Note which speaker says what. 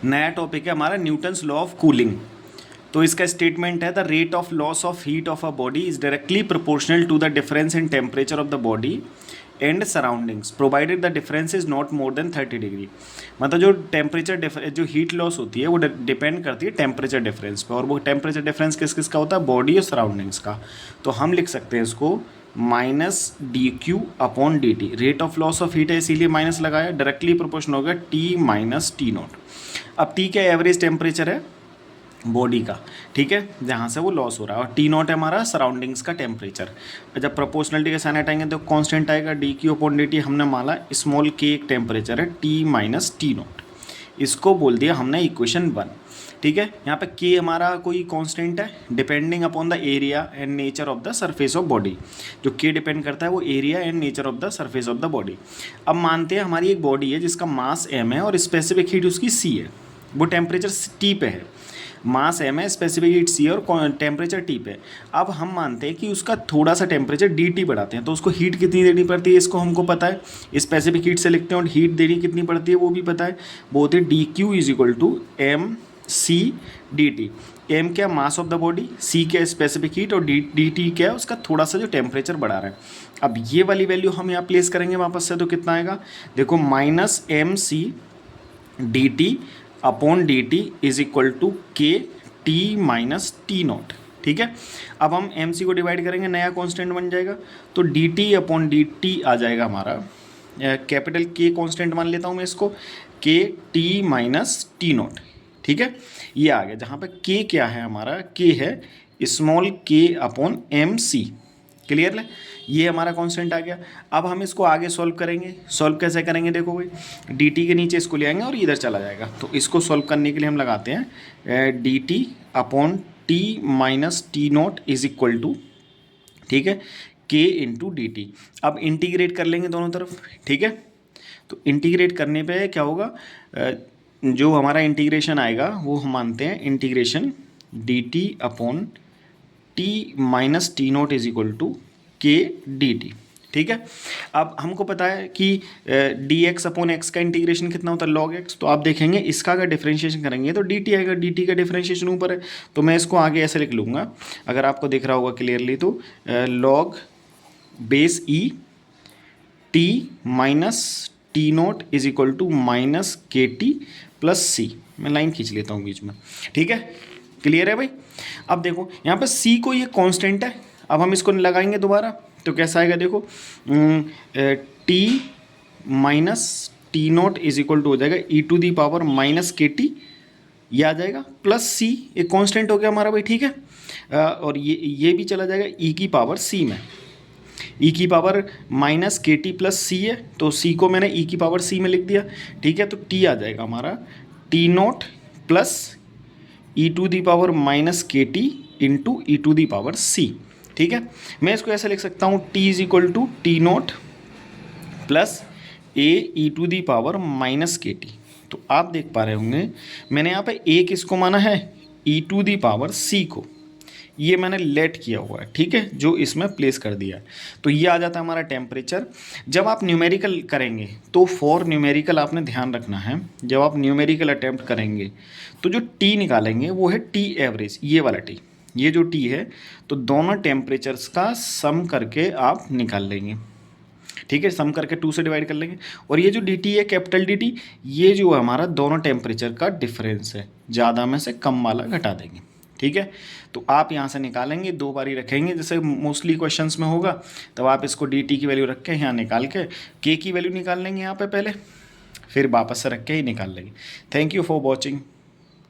Speaker 1: नया टॉपिक है हमारा न्यूटन्स लॉ ऑफ कूलिंग। तो इसका स्टेटमेंट है the rate of loss of heat of a body is directly proportional to the difference in temperature of the body and surroundings provided the difference is not more than 30 degree. मतलब जो temperature जो heat loss होती है वो depend करती है temperature difference पे, और वो टेम्परेचर डिफरेंस किस किस का होता है, बॉडी और सराउंडिंग्स का। तो हम लिख सकते हैं इसको minus D Q upon D T. Rate of loss of heat है इसीलिए माइनस लगाया, डायरेक्टली प्रोपोर्शनल होगा टी माइनस टी नॉट। अब टी क्या एवरेज टेम्परेचर है बॉडी का, ठीक है, जहाँ से वो लॉस हो रहा है, और टी नॉट है हमारा सराउंडिंग्स का टेम्परेचर। जब प्रोपोर्शनलिटी के साइन हटाएंगे तो कांस्टेंट आएगा D Q upon D T. हमने माना स्मॉल के एक टेम्परेचर है टी माइनस टी नॉट, इसको बोल दिया हमने इक्वेशन 1। ठीक है, यहाँ पे के हमारा कोई कांस्टेंट है depending upon the area and nature of the surface of body. जो के डिपेंड करता है वो area and nature of the surface of the body. अब मानते हैं हमारी एक बॉडी है जिसका मास m है और स्पेसिफिक हीट उसकी c है, वो टेम्परेचर t पे है। मास m है, स्पेसिफिक हीट c और टेम्परेचर t पे। अब हम मानते हैं कि उसका थोड़ा सा टेम्परेचर dt बढ़ाते हैं, तो उसको हीट कितनी देनी पड़ती है इसको हमको पता है, स्पेसिफिक हीट से लिखते हैं, और हीट देनी कितनी पड़ती है वो भी पता है। वो होती है D Q is equal to M C D T. M क्या mass of the body, C क्या स्पेसिफिक हीट, और डी टी क्या है उसका थोड़ा सा जो टेम्परेचर बढ़ा रहा है। अब ये वाली वैल्यू हम यहाँ प्लेस करेंगे वापस से, तो कितना आएगा देखो, minus M C D T upon D T is equal to K T minus T not. ठीक है, अब हम एम सी को डिवाइड करेंगे, नया कांस्टेंट बन जाएगा, तो D T upon D T आ जाएगा हमारा कैपिटल के कांस्टेंट मान लेता हूँ मैं इसको, के टी माइनस टी नॉट। ठीक है, ये आ गया, जहाँ पे के क्या है हमारा, के है स्मॉल के अपॉन एम सी। क्लियर है, ये हमारा कांस्टेंट आ गया। अब हम इसको आगे सॉल्व करेंगे। सॉल्व कैसे करेंगे देखो भाई, डी टी के नीचे इसको ले आएंगे और इधर चला जाएगा। तो इसको सॉल्व करने के लिए हम लगाते हैं D T upon T minus T not is equal to, ठीक है, के इंटू डी टी। अब इंटीग्रेट कर लेंगे दोनों तरफ। ठीक है, तो इंटीग्रेट करने पे क्या होगा, जो हमारा इंटीग्रेशन आएगा वो हम मानते हैं integration D T upon T minus T not is equal to K D T. ठीक है, अब हमको पता है कि डी एक्स अपॉन एक्स का इंटीग्रेशन कितना होता है, लॉग एक्स। तो आप देखेंगे इसका अगर डिफरेंशिएशन करेंगे तो डी टी आएगा, डी टी का डिफरेंशिएशन ऊपर है, तो मैं इसको आगे ऐसे लिख लूँगा, अगर आपको दिख रहा होगा क्लियरली तो, log base E T minus T not is equal to minus K T plus C. मैं लाइन खींच लेता हूँ बीच में। ठीक है, क्लियर है भाई। अब देखो यहाँ पे सी को ये कांस्टेंट है, अब हम इसको लगाएंगे दोबारा तो कैसा आएगा देखो, T minus T not is equal to हो जाएगा E to the power minus K T, ये आ जाएगा, प्लस सी, एक कांस्टेंट हो गया हमारा भाई। ठीक है, और ये भी चला जाएगा ई की पावर सी में। ई की power minus K T plus सी है, तो सी को मैंने ई की पावर सी में लिख दिया। ठीक है, तो टी आ जाएगा हमारा T not plus e to the power minus K T into e to the power C. ठीक है, मैं इसको ऐसे लिख सकता हूँ, T is equal to T not plus A e to the power minus K T. तो आप देख पा रहे होंगे मैंने यहाँ पे ए किसको माना है, ई टू दी पावर सी को, ये मैंने लेट किया हुआ है। ठीक है, जो इसमें प्लेस कर दिया है, तो ये आ जाता है हमारा टेम्परेचर। जब आप न्यूमेरिकल करेंगे तो फॉर न्यूमेरिकल आपने ध्यान रखना है, जब आप न्यूमेरिकल अटैम्प्ट करेंगे तो जो टी निकालेंगे वो है टी एवरेज, ये वाला टी, ये जो टी है, तो दोनों टेम्परेचर्स का सम करके आप निकाल लेंगे। ठीक है, सम करके 2 से डिवाइड कर लेंगे, और ये जो डी टी है कैपिटल डी टी, ये जो है हमारा दोनों टेम्परेचर का डिफरेंस है, ज़्यादा में से कम वाला घटा देंगे। ठीक है, तो आप यहाँ से निकालेंगे, 2 बारी रखेंगे, जैसे मोस्टली क्वेश्चंस में होगा, तब आप इसको डी टी की वैल्यू रख के यहाँ निकाल के की वैल्यू निकाल लेंगे यहाँ पे पहले, फिर वापस से रख के ही निकाल लेंगे। Thank you for watching.